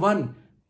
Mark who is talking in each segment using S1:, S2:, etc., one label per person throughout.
S1: 1,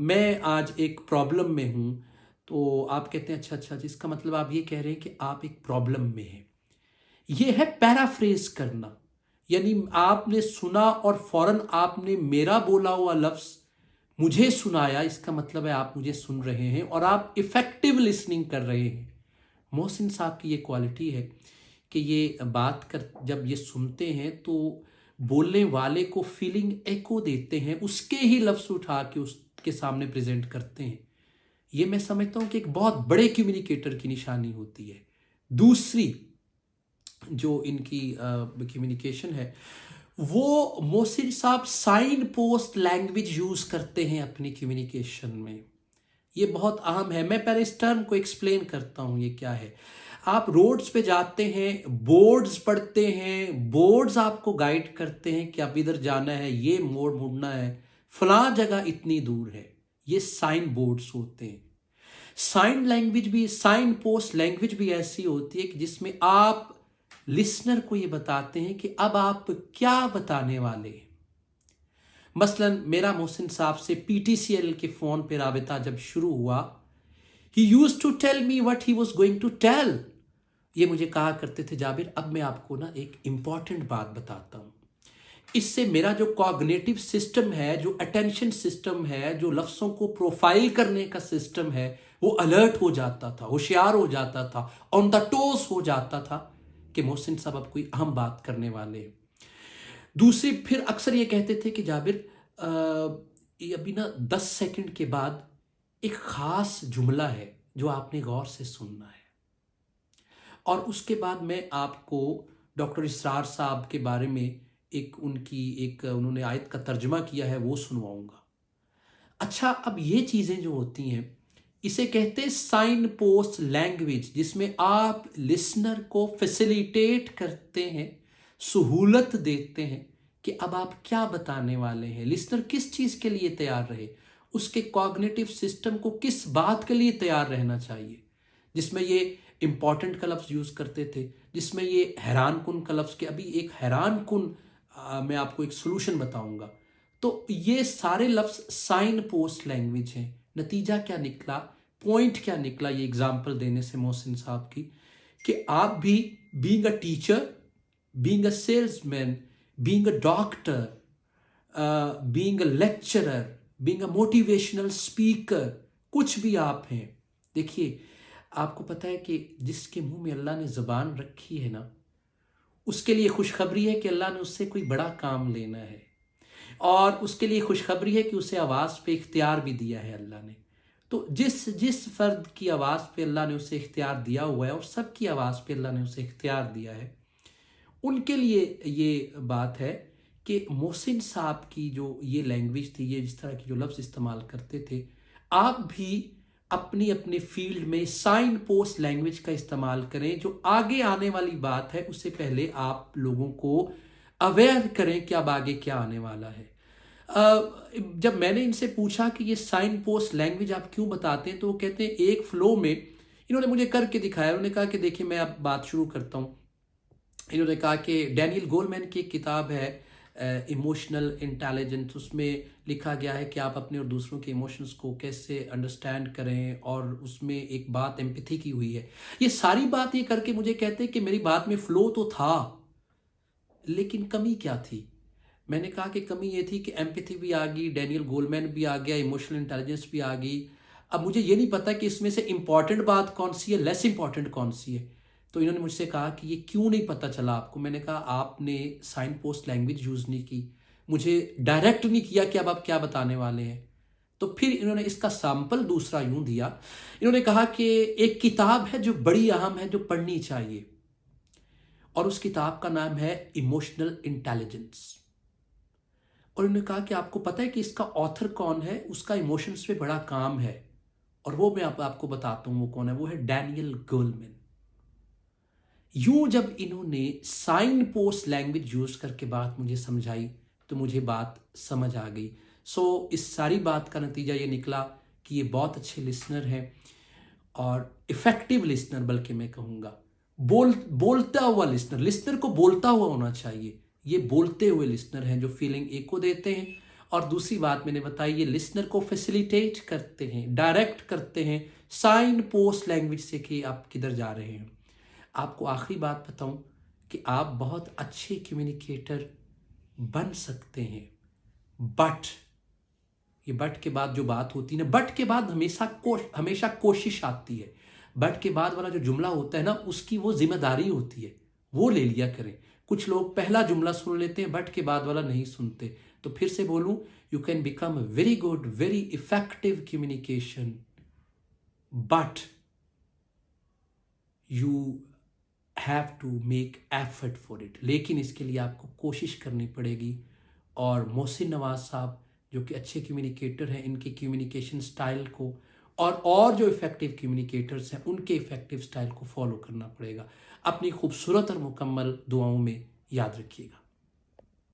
S1: میں آج ایک پرابلم میں ہوں، تو آپ کہتے ہیں اچھا اچھا، جس کا مطلب آپ یہ کہہ رہے ہیں کہ آپ ایک پرابلم میں ہیں. یہ ہے پیرافریز کرنا، یعنی آپ نے سنا اور فوراً آپ نے میرا بولا ہوا لفظ مجھے سنایا، اس کا مطلب ہے آپ مجھے سن رہے ہیں اور آپ افیکٹو لسننگ کر رہے ہیں. محسن صاحب کی یہ کوالٹی ہے کہ یہ بات جب یہ سنتے ہیں تو بولنے والے کو فیلنگ ایکو دیتے ہیں، اس کے ہی لفظ اٹھا کے اس کے سامنے پریزنٹ کرتے ہیں. یہ میں سمجھتا ہوں کہ ایک بہت بڑے کمیونیکیٹر کی نشانی ہوتی ہے. دوسری جو ان کی کمیونیکیشن ہے، وہ محسن صاحب سائن پوسٹ لینگویج یوز کرتے ہیں اپنی کمیونیکیشن میں. یہ بہت اہم ہے. میں پہلے اس ٹرم کو ایکسپلین کرتا ہوں یہ کیا ہے. آپ روڈز پہ جاتے ہیں، بورڈز پڑھتے ہیں، بورڈز آپ کو گائیڈ کرتے ہیں کہ اب ادھر جانا ہے، یہ موڑ مڑنا ہے، فلاں جگہ اتنی دور ہے. یہ سائن بورڈز ہوتے ہیں. سائن لینگویج بھی، سائن پوسٹ لینگویج بھی ایسی ہوتی ہے کہ جس میں آپ لسنر کو یہ بتاتے ہیں کہ اب آپ کیا بتانے والے ہیں. مثلا میرا محسن صاحب سے پی ٹی سی ایل کے فون پہ رابطہ جب شروع ہوا، he used to tell me what he was going to tell. یہ مجھے کہا کرتے تھے جابر اب میں آپ کو نا ایک امپورٹنٹ بات بتاتا ہوں. اس سے میرا جو کوگنیٹو سسٹم ہے، جو اٹینشن سسٹم ہے، جو لفظوں کو پروفائل کرنے کا سسٹم ہے، وہ الرٹ ہو جاتا تھا، ہوشیار ہو جاتا تھا، آن دا ٹوز ہو جاتا تھا کہ محسن صاحب اب کوئی اہم بات کرنے والے ہیں. دوسری پھر اکثر یہ کہتے تھے کہ جابر یہ ابھی نا 10 سیکنڈ کے بعد ایک خاص جملہ ہے جو آپ نے غور سے سننا ہے، اور اس کے بعد میں آپ کو ڈاکٹر اسرار صاحب کے بارے میں انہوں نے آیت کا ترجمہ کیا ہے وہ سنواؤں گا. اچھا، اب یہ چیزیں جو ہوتی ہیں اسے کہتے ہیں سائن پوسٹ لینگویج، جس میں آپ لسنر کو فیسیلیٹیٹ کرتے ہیں، سہولت دیتے ہیں کہ اب آپ کیا بتانے والے ہیں. لسنر کس چیز کے لیے تیار رہے، اس کے کوگنیٹو سسٹم کو کس بات کے لیے تیار رہنا چاہیے. جس میں یہ امپورٹنٹ کا لفظ یوز کرتے تھے، جس میں یہ حیران کن کا لفظ، کہ ابھی ایک حیران کن میں آپ کو ایک سلوشن بتاؤں گا. تو یہ سارے لفظ سائن پوسٹ لینگویج ہیں. نتیجہ کیا نکلا، پوائنٹ کیا نکلا یہ اگزامپل دینے سے محسن صاحب کی، کہ آپ بھی being a teacher, being a salesman, being a doctor, being a lecturer, being a motivational speaker, کچھ بھی آپ ہیں. دیکھیے آپ کو پتہ ہے کہ جس کے منہ میں اللہ نے زبان رکھی ہے نا، اس کے لیے خوشخبری ہے کہ اللہ نے اس سے کوئی بڑا کام لینا ہے، اور اس کے لیے خوشخبری ہے کہ اسے آواز پہ اختیار بھی دیا ہے اللہ نے. تو جس فرد کی آواز پہ اللہ نے اسے اختیار دیا ہوا ہے، اور سب کی آواز پہ اللہ نے اسے اختیار دیا ہے، ان کے لیے یہ بات ہے کہ محسن صاحب کی جو یہ لینگویج تھی، یہ جس طرح کی جو لفظ استعمال کرتے تھے، آپ بھی اپنی فیلڈ میں سائن پوسٹ لینگویج کا استعمال کریں. جو آگے آنے والی بات ہے اس سے پہلے آپ لوگوں کو اویئر کریں کہ اب آگے کیا آنے والا ہے. جب میں نے ان سے پوچھا کہ یہ سائن پوسٹ لینگویج آپ کیوں بتاتے ہیں، تو وہ کہتے ہیں ایک فلو میں انہوں نے مجھے کر کے دکھایا. انہوں نے کہا کہ دیکھیں میں اب بات شروع کرتا ہوں. انہوں نے کہا کہ ڈینیل گولمین کی ایک کتاب ہے ایموشنل انٹیلیجنس، اس میں لکھا گیا ہے کہ آپ اپنے اور دوسروں کے ایموشنز کو کیسے انڈرسٹینڈ کریں، اور اس میں ایک بات ایمپتھی کی ہوئی ہے. یہ ساری بات یہ کر کے مجھے کہتے کہ میری بات میں فلو تو تھا، لیکن کمی کیا تھی. میں نے کہا کہ کمی یہ تھی کہ ایمپتھی بھی آ گئی، ڈینیل گولمین بھی آ گیا، ایموشنل انٹیلیجنس بھی آ گئی. اب مجھے یہ نہیں پتا کہ اس میں سے امپورٹنٹ بات کون سی ہے، لیس امپورٹنٹ کون سی ہے. تو انہوں نے مجھ سے کہا کہ یہ کیوں نہیں پتہ چلا آپ کو. میں نے کہا آپ نے سائن پوسٹ لینگویج یوز نہیں کی، مجھے ڈائریکٹ نہیں کیا کہ اب آپ کیا بتانے والے ہیں. تو پھر انہوں نے اس کا سیمپل دوسرا یوں دیا. انہوں نے کہا کہ ایک کتاب ہے جو بڑی اہم ہے، جو پڑھنی چاہیے، اور اس کتاب کا نام ہے ایموشنل انٹیلیجنس. اور انہوں نے کہا کہ آپ کو پتہ ہے کہ اس کا آتھر کون ہے، اس کا ایموشنز پہ بڑا کام ہے، اور وہ میں آپ کو بتاتا ہوں وہ کون ہے. وہ ہے ڈینیل گولمین. یوں جب انہوں نے سائن پوسٹ لینگویج یوز کر کے بات مجھے سمجھائی تو مجھے بات سمجھ آ گئی. اس ساری بات کا نتیجہ یہ نکلا کہ یہ بہت اچھے لسنر ہیں، اور افیکٹو لسنر بلکہ میں کہوں گا، بولتا ہوا لسنر کو بولتا ہوا ہونا چاہیے. یہ بولتے ہوئے لسنر ہیں جو فیلنگ ایکو دیتے ہیں اور دوسری بات میں نے بتائی یہ لسنر کو فیسیلیٹیٹ کرتے ہیں، ڈائریکٹ کرتے ہیں سائن پوسٹ لینگویج سے کہ آپ کدھر جا رہے ہیں۔ آپ کو آخری بات بتاؤں کہ آپ بہت اچھے کمیونیکیٹر بن سکتے ہیں، بٹ یہ بٹ کے بعد جو بات ہوتی ہے نا، بٹ کے بعد ہمیشہ کوشش آتی ہے۔ بٹ کے بعد والا جو جملہ ہوتا ہے نا، اس کی وہ ذمہ داری ہوتی ہے، وہ لے لیا کریں۔ کچھ لوگ پہلا جملہ سن لیتے ہیں، بٹ کے بعد والا نہیں سنتے۔ تو پھر سے بولوں، you can become a very good, very effective communication, but you have to make effort for it, لیکن اس کے لیے آپ کو کوشش کرنی پڑے گی۔ اور محسن نواز صاحب جو کہ اچھے کمیونیکیٹر ہیں، ان کے کمیونیکیشن سٹائل کو اور جو افیکٹو کمیونیکیٹرز ہیں ان کے افیکٹو سٹائل کو فالو کرنا پڑے گا۔ اپنی خوبصورت اور مکمل دعاؤں میں یاد رکھیے گا۔